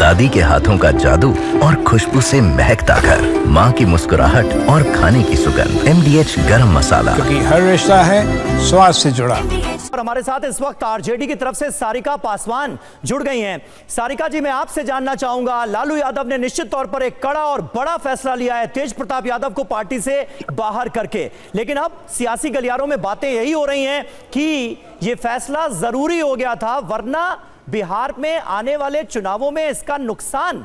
दादी के हाथों का जादू और खुशबू से महकता घर, माँ की मुस्कुराहट और खाने की सुगंध। MDH गरम मसाला, क्योंकि हर रिश्ता है स्वाद से जुड़ा। और हमारे साथ इस वक्त आरजेडी की तरफ से सारिका पासवान जुड़ गई हैं। सारिका जी, मैं आपसे जानना चाहूंगा, लालू यादव ने निश्चित तौर पर एक कड़ा और बड़ा फैसला लिया है तेज प्रताप यादव को पार्टी से बाहर करके, लेकिन अब सियासी गलियारों में बातें यही हो रही हैं कि यह फैसला जरूरी हो गया था, वरना बिहार में आने वाले चुनावों में इसका नुकसान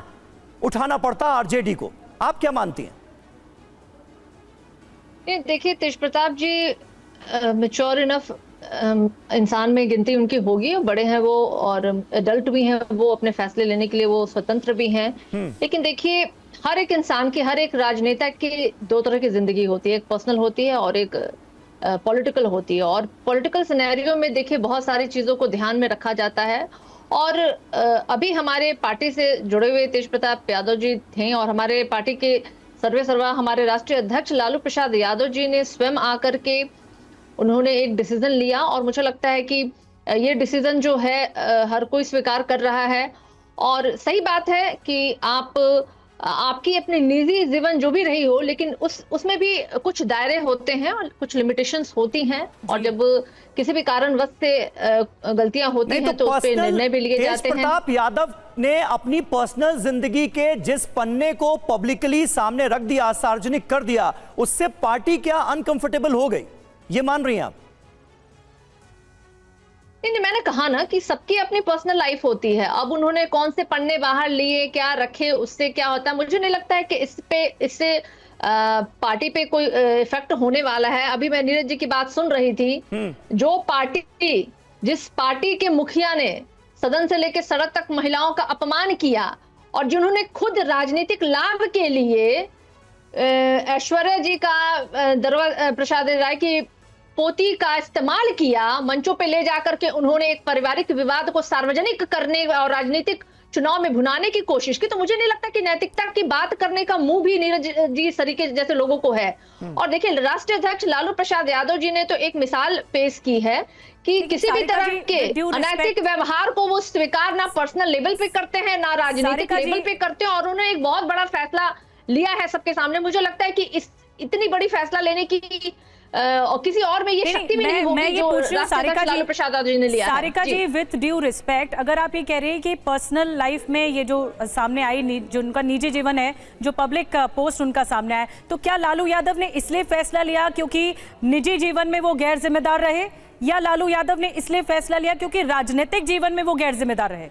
उठाना पड़ता आरजेडी को। आप क्या मानती हैं? देखिए, तेज प्रताप जी मैच्योर इनफ इंसान में गिनती उनकी होगी, बड़े हैं वो और एडल्ट भी हैं, वो अपने फैसले लेने के लिए वो स्वतंत्र भी हैं। लेकिन देखिए, हर एक इंसान की, हर एक राजनेता की दो तरह की जिंदगी होती है, एक पर्सनल होती है और एक पॉलिटिकल होती है। और पॉलिटिकल सिनेरियो में देखिए बहुत सारी चीजों को ध्यान में रखा जाता है। और अभी हमारे पार्टी से जुड़े हुए तेज प्रताप यादव जी थे और हमारे पार्टी के सर्वेसर्वा हमारे राष्ट्रीय अध्यक्ष लालू प्रसाद यादव जी ने स्वयं आकर के उन्होंने एक डिसीजन लिया और मुझे लगता है कि ये डिसीजन जो है हर कोई स्वीकार कर रहा है। और सही बात है कि आपकी अपनी निजी जीवन जो भी रही हो, लेकिन उसमें भी कुछ दायरे होते हैं और कुछ लिमिटेशंस होती हैं, और जब किसी भी कारणवश से गलतियां होती हैं तो उस पे निर्णय भी लिए जाते हैं। प्रताप यादव ने अपनी पर्सनल जिंदगी के जिस पन्ने को पब्लिकली सामने रख दिया, सार्वजनिक कर दिया, उससे पार्टी क्या अनकंफर्टेबल हो गई, ये मान रही हैं आप? नहीं, मैंने कहा ना कि सबकी अपनी पर्सनल लाइफ होती है। अब उन्होंने कौन से पन्ने बाहर लिए, क्या रखे, उससे क्या होता है, मुझे नहीं लगता है कि इससे पार्टी पे कोई इफेक्ट होने वाला है। अभी मैं नीरज जी की बात सुन रही थी, जिस पार्टी के मुखिया ने सदन से लेकर सड़क तक महिलाओं का अपमान किया और जिन्होंने खुद राजनीतिक लाभ के लिए ऐश्वर्या जी का प्रसाद राय की पोती का इस्तेमाल किया, मंचों पे ले जाकर के उन्होंने एक पारिवारिक विवाद को सार्वजनिक करने और राजनीतिक चुनाव में भुनाने की कोशिश की, तो मुझे नहीं लगता कि नैतिकता की बात करने का मुंह भी नीरज जी सरीके जैसे लोगों को है। और देखिए, राष्ट्रीय अध्यक्ष लालू प्रसाद यादव जी ने तो एक मिसाल पेश की है कि किसी भी तरह के अनैतिक व्यवहार को वो स्वीकार ना पर्सनल लेवल पे करते हैं, ना राजनीतिक लेवल पे करते हैं, और उन्होंने एक बहुत बड़ा फैसला लिया है सबके सामने। मुझे लगता है कि इतनी बड़ी फैसला लेने की और किसी और में ये शक्ति भी नहीं होगी जो लालू प्रसाद यादव जी ने लिया है। सारिका जी, विथ ड्यू रिस्पेक्ट, अगर आप ये कह रहे हैं कि पर्सनल लाइफ में ये जो सामने आई, जो उनका निजी जीवन है, जो पब्लिक पोस्ट उनका सामने आया, तो क्या लालू यादव ने इसलिए फैसला लिया क्योंकि निजी जीवन में वो गैर जिम्मेदार रहे, या लालू यादव ने इसलिए फैसला लिया क्योंकि राजनीतिक जीवन में वो गैर जिम्मेदार रहे?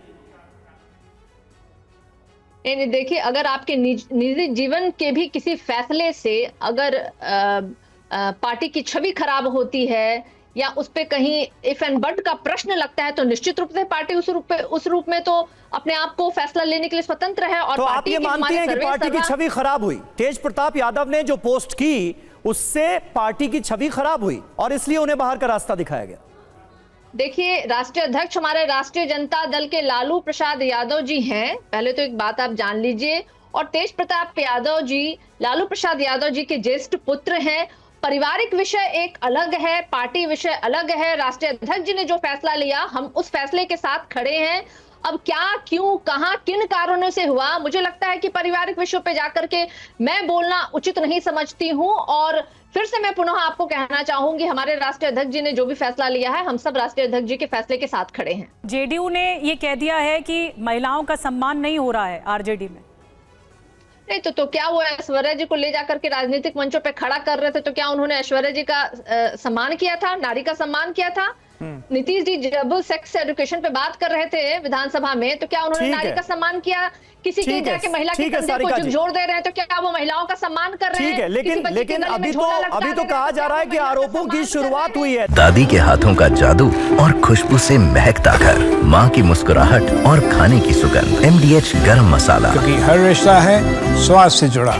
देखिए, अगर आपके निजी जीवन के भी किसी फैसले से अगर पार्टी की छवि खराब होती है या उस पे कहीं इफ एंड बट का प्रश्न लगता है, तो निश्चित रूप से पार्टी उस रूप में तो अपने आप को फैसला लेने के लिए स्वतंत्र है। और तो आप ये मानती हैं कि पार्टी की छवि खराब हुई? तेज प्रताप यादव ने जो पोस्ट की उससे पार्टी की छवि खराब हुई और इसलिए उन्हें बाहर का रास्ता दिखाया गया। देखिए, राष्ट्रीय अध्यक्ष हमारे राष्ट्रीय जनता दल के लालू प्रसाद यादव जी हैं, पहले तो एक बात आप जान लीजिए। और तेज प्रताप यादव जी लालू प्रसाद यादव जी के ज्येष्ठ पुत्र हैं। पारिवारिक विषय एक अलग है, पार्टी विषय अलग है। राष्ट्रीय अध्यक्ष जी ने जो फैसला लिया, हम उस फैसले के साथ खड़े हैं। अब क्या, क्यों, कहां, किन कारणों से हुआ, मुझे लगता है कि पारिवारिक विषयों पे जाकर के मैं बोलना उचित नहीं समझती हूं। और फिर से मैं पुनः आपको कहना चाहूंगी, हमारे राष्ट्रीय अध्यक्ष जी ने जो भी फैसला लिया है, हम सब राष्ट्रीय अध्यक्ष जी के फैसले के साथ खड़े हैं। जेडीयू ने ये कह दिया है कि महिलाओं का सम्मान नहीं हो रहा है आरजेडी में। नहीं तो क्या वो ऐश्वर्या जी को ले जाकर के राजनीतिक मंचों पे खड़ा कर रहे थे, तो क्या उन्होंने ऐश्वर्या जी का सम्मान किया था, नारी का सम्मान किया था? नीतीश जी जब सेक्स एजुकेशन पे बात कर रहे थे विधानसभा में, तो क्या उन्होंने नारी का सम्मान किया? किसी के जाके महिला के कंधे को जब जोड़ दे रहे हैं, तो क्या वो महिलाओं का सम्मान कर रहे हैं? ठीक है, लेकिन अभी तो कहा जा रहा है कि आरोपों की शुरुआत हुई है। दादी के हाथों का जादू और खुशबू से महकता घर, माँ की मुस्कुराहट और खाने की सुगंध। MDH गरम मसाला, क्योंकि हर रिश्ता है स्वाद से जुड़ा।